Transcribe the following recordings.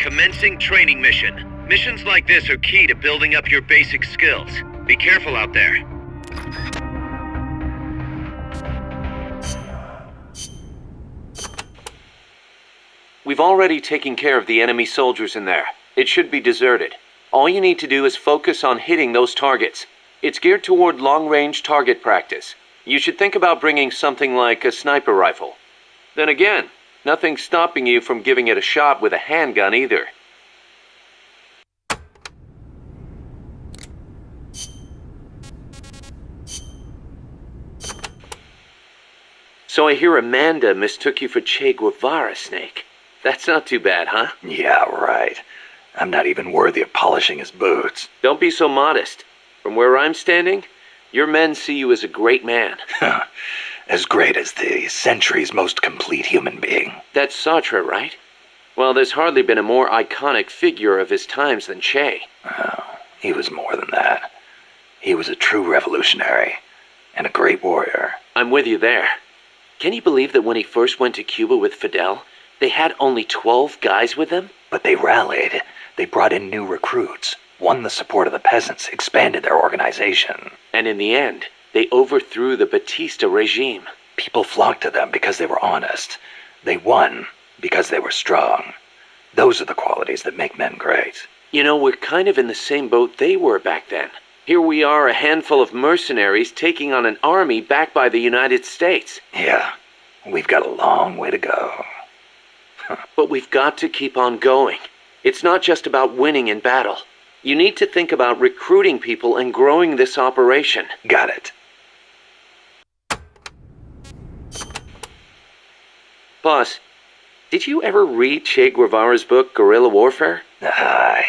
Commencing training mission. Missions like this are key to building up your basic skills. Be careful out there. We've already taken care of the enemy soldiers in there. It should be deserted. All you need to do is focus on hitting those targets. It's geared toward long-range target practice. You should think about bringing something like a sniper rifle. Then again, nothing's stopping you from giving it a shot with a handgun either. So I hear Amanda mistook you for Che Guevara, Snake. That's not too bad, huh? Yeah, right. I'm not even worthy of polishing his boots. Don't be so modest. From where I'm standing, your men see you as a great man. As great as the century's most complete human being. That's Sartre, right? Well, there's hardly been a more iconic figure of his times than Che. Oh, he was more than that. He was a true revolutionary and a great warrior. I'm with you there. Can you believe that when he first went to Cuba with Fidel, they had only 12 guys with them? But they rallied. They brought in new recruits, won the support of the peasants, expanded their organization. And in the end, they overthrew the Batista regime. People flocked to them because they were honest. They won because they were strong. Those are the qualities that make men great. You know, we're kind of in the same boat they were back then. Here we are, a handful of mercenaries taking on an army backed by the United States. Yeah, we've got a long way to go. But we've got to keep on going. It's not just about winning in battle. You need to think about recruiting people and growing this operation. Got it. Boss, did you ever read Che Guevara's book, Guerrilla Warfare? I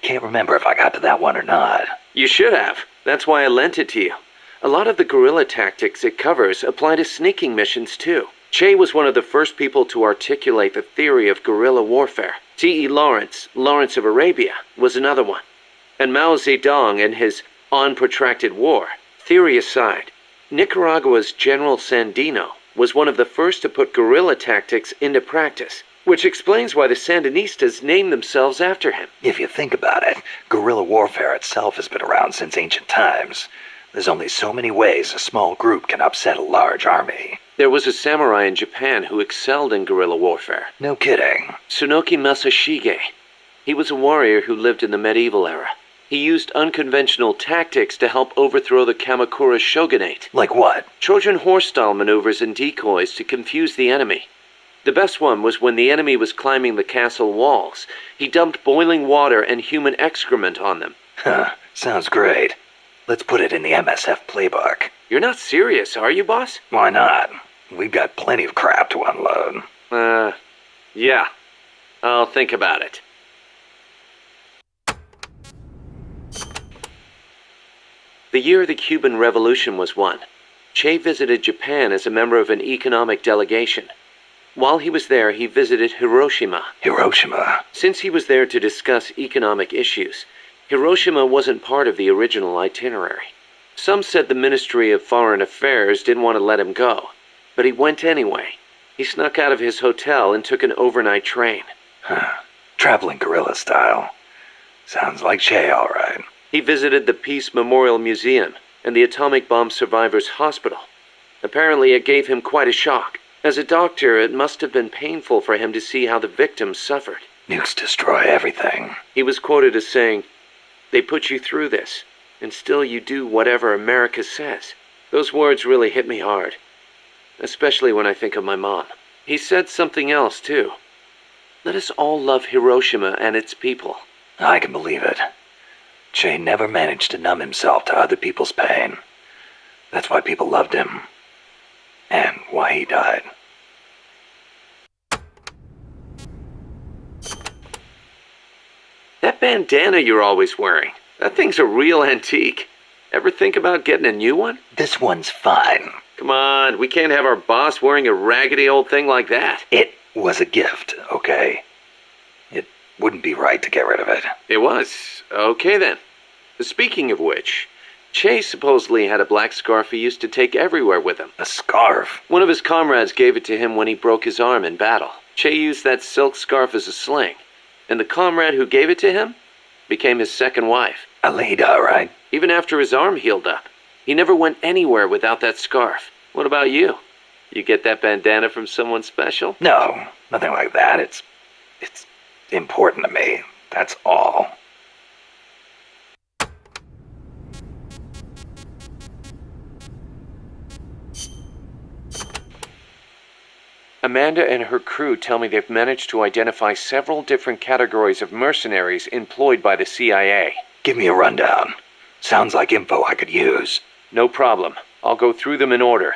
can't remember if I got to that one or not. You should have. That's why I lent it to you. A lot of the guerrilla tactics it covers apply to sneaking missions too. Che was one of the first people to articulate the theory of guerrilla warfare. T.E. Lawrence of Arabia, was another one. And Mao Zedong and his On Protracted War. Theory aside, Nicaragua's General Sandino was one of the first to put guerrilla tactics into practice, which explains why the Sandinistas named themselves after him. If you think about it, guerrilla warfare itself has been around since ancient times. There's only so many ways a small group can upset a large army. There was a samurai in Japan who excelled in guerrilla warfare. No kidding. Tsunoki Masashige. He was a warrior who lived in the medieval era. He used unconventional tactics to help overthrow the Kamakura shogunate. Like what? Trojan horse-style maneuvers and decoys to confuse the enemy. The best one was when the enemy was climbing the castle walls. He dumped boiling water and human excrement on them. Sounds great. Let's put it in the MSF playbook. You're not serious, are you, boss? Why not? We've got plenty of crap to unload. Yeah. I'll think about it. The year the Cuban Revolution was won, Che visited Japan as a member of an economic delegation. While he was there, he visited Hiroshima. Hiroshima? Since he was there to discuss economic issues, Hiroshima wasn't part of the original itinerary. Some said the Ministry of Foreign Affairs didn't want to let him go, but he went anyway. He snuck out of his hotel and took an overnight train. Traveling guerrilla style. Sounds like Che, all right. He visited the Peace Memorial Museum and the Atomic Bomb Survivors Hospital. Apparently it gave him quite a shock. As a doctor, it must have been painful for him to see how the victims suffered. Nukes destroy everything. He was quoted as saying, "They put you through this, and still you do whatever America says." Those words really hit me hard, especially when I think of my mom. He said something else, too. Let us all love Hiroshima and its people. I can believe it. Che never managed to numb himself to other people's pain. That's why people loved him. And why he died. That bandana you're always wearing, that thing's a real antique. Ever think about getting a new one? This one's fine. Come on, we can't have our boss wearing a raggedy old thing like that. It was a gift, okay? It wouldn't be right to get rid of it. It was. Okay then. Speaking of which, Che supposedly had a black scarf he used to take everywhere with him. A scarf? One of his comrades gave it to him when he broke his arm in battle. Che used that silk scarf as a sling. And the comrade who gave it to him became his second wife. A lead, all right. Even after his arm healed up. He never went anywhere without that scarf. What about you? You get that bandana from someone special? No, nothing like that. It's important to me. That's all. Amanda and her crew tell me they've managed to identify several different categories of mercenaries employed by the CIA. Give me a rundown. Sounds like info I could use. No problem. I'll go through them in order.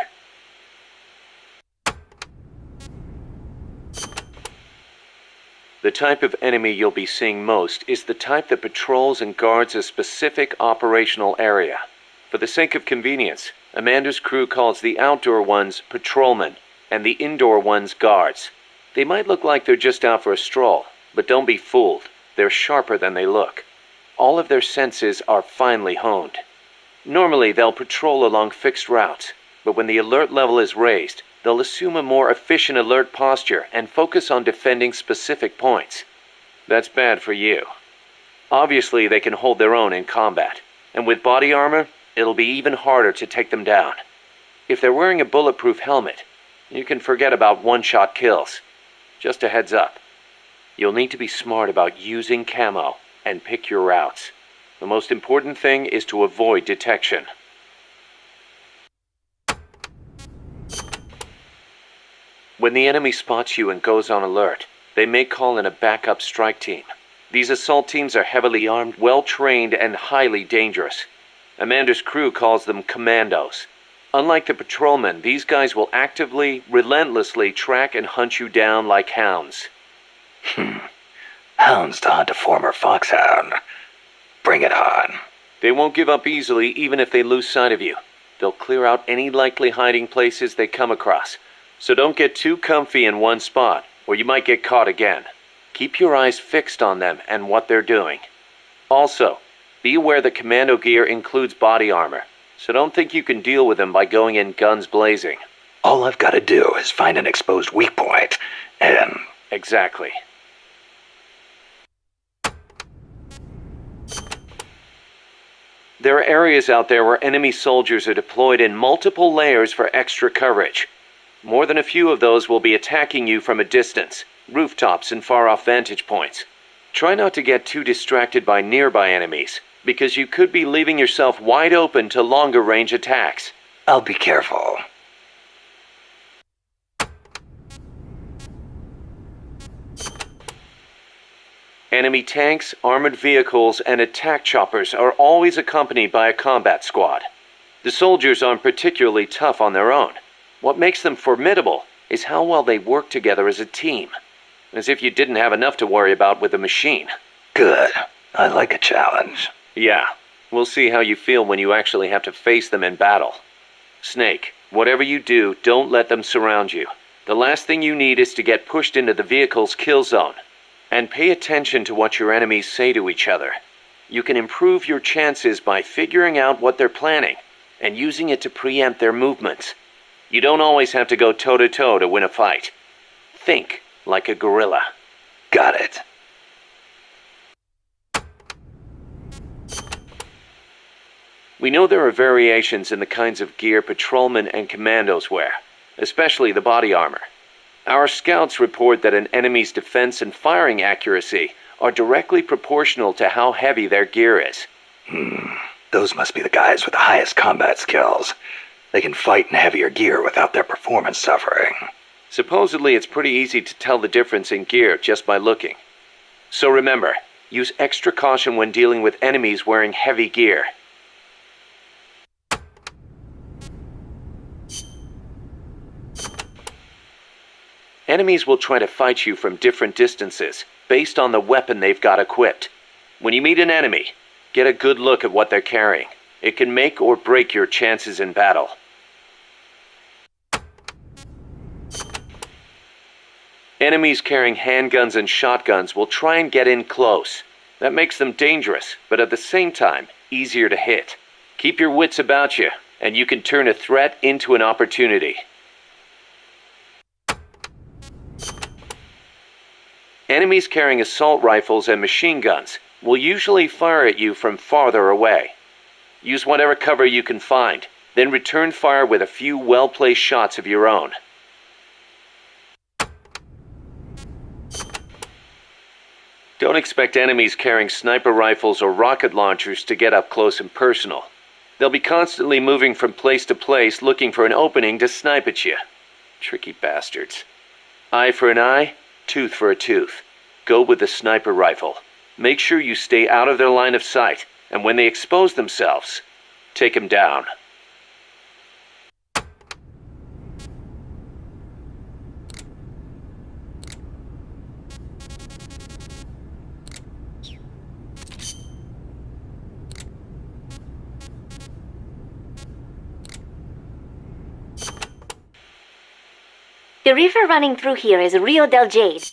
The type of enemy you'll be seeing most is the type that patrols and guards a specific operational area. For the sake of convenience, Amanda's crew calls the outdoor ones patrolmen and the indoor ones guards. They might look like they're just out for a stroll, but don't be fooled. They're sharper than they look. All of their senses are finely honed. Normally, they'll patrol along fixed routes, but when the alert level is raised, they'll assume a more efficient alert posture and focus on defending specific points. That's bad for you. Obviously, they can hold their own in combat, and with body armor, it'll be even harder to take them down. If they're wearing a bulletproof helmet, you can forget about one-shot kills. Just a heads up. You'll need to be smart about using camo and pick your routes. The most important thing is to avoid detection. When the enemy spots you and goes on alert, they may call in a backup strike team. These assault teams are heavily armed, well-trained, and highly dangerous. Amanda's crew calls them commandos. Unlike the patrolmen, these guys will actively, relentlessly track and hunt you down like hounds. Hounds to hunt a former foxhound. Bring it on. They won't give up easily even if they lose sight of you. They'll clear out any likely hiding places they come across. So don't get too comfy in one spot, or you might get caught again. Keep your eyes fixed on them and what they're doing. Also, be aware that commando gear includes body armor, so don't think you can deal with them by going in guns blazing. All I've got to do is find an exposed weak point, and... Exactly. There are areas out there where enemy soldiers are deployed in multiple layers for extra coverage. More than a few of those will be attacking you from a distance, rooftops and far-off vantage points. Try not to get too distracted by nearby enemies, because you could be leaving yourself wide open to longer-range attacks. I'll be careful. Enemy tanks, armored vehicles, and attack choppers are always accompanied by a combat squad. The soldiers aren't particularly tough on their own. What makes them formidable is how well they work together as a team. As if you didn't have enough to worry about with a machine. Good. I like a challenge. Yeah. We'll see how you feel when you actually have to face them in battle. Snake, whatever you do, don't let them surround you. The last thing you need is to get pushed into the vehicle's kill zone. And pay attention to what your enemies say to each other. You can improve your chances by figuring out what they're planning and using it to preempt their movements. You don't always have to go toe-to-toe to win a fight. Think like a guerrilla. Got it. We know there are variations in the kinds of gear patrolmen and commandos wear, especially the body armor. Our scouts report that an enemy's defense and firing accuracy are directly proportional to how heavy their gear is. Those must be the guys with the highest combat skills. They can fight in heavier gear without their performance suffering. Supposedly, it's pretty easy to tell the difference in gear just by looking. So remember, use extra caution when dealing with enemies wearing heavy gear. Enemies will try to fight you from different distances, based on the weapon they've got equipped. When you meet an enemy, get a good look at what they're carrying. It can make or break your chances in battle. Enemies carrying handguns and shotguns will try and get in close. That makes them dangerous, but at the same time, easier to hit. Keep your wits about you, and you can turn a threat into an opportunity. Enemies carrying assault rifles and machine guns will usually fire at you from farther away. Use whatever cover you can find, then return fire with a few well-placed shots of your own. Don't expect enemies carrying sniper rifles or rocket launchers to get up close and personal. They'll be constantly moving from place to place looking for an opening to snipe at you. Tricky bastards. Eye for an eye, tooth for a tooth. Go with the sniper rifle. Make sure you stay out of their line of sight, and when they expose themselves, take them down. The river running through here is Rio del Jade.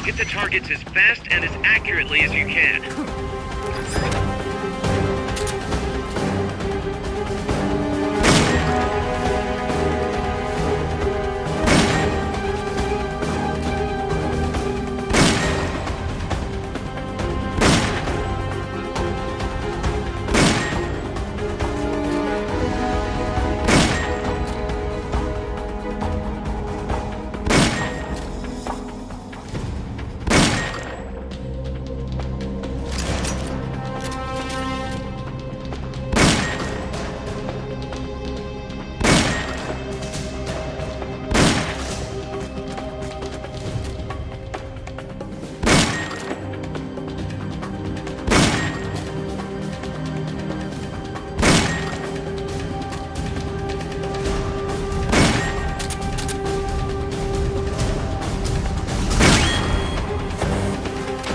Hit the targets as fast and as accurately as you can.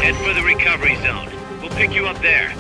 Head for the recovery zone. We'll pick you up there.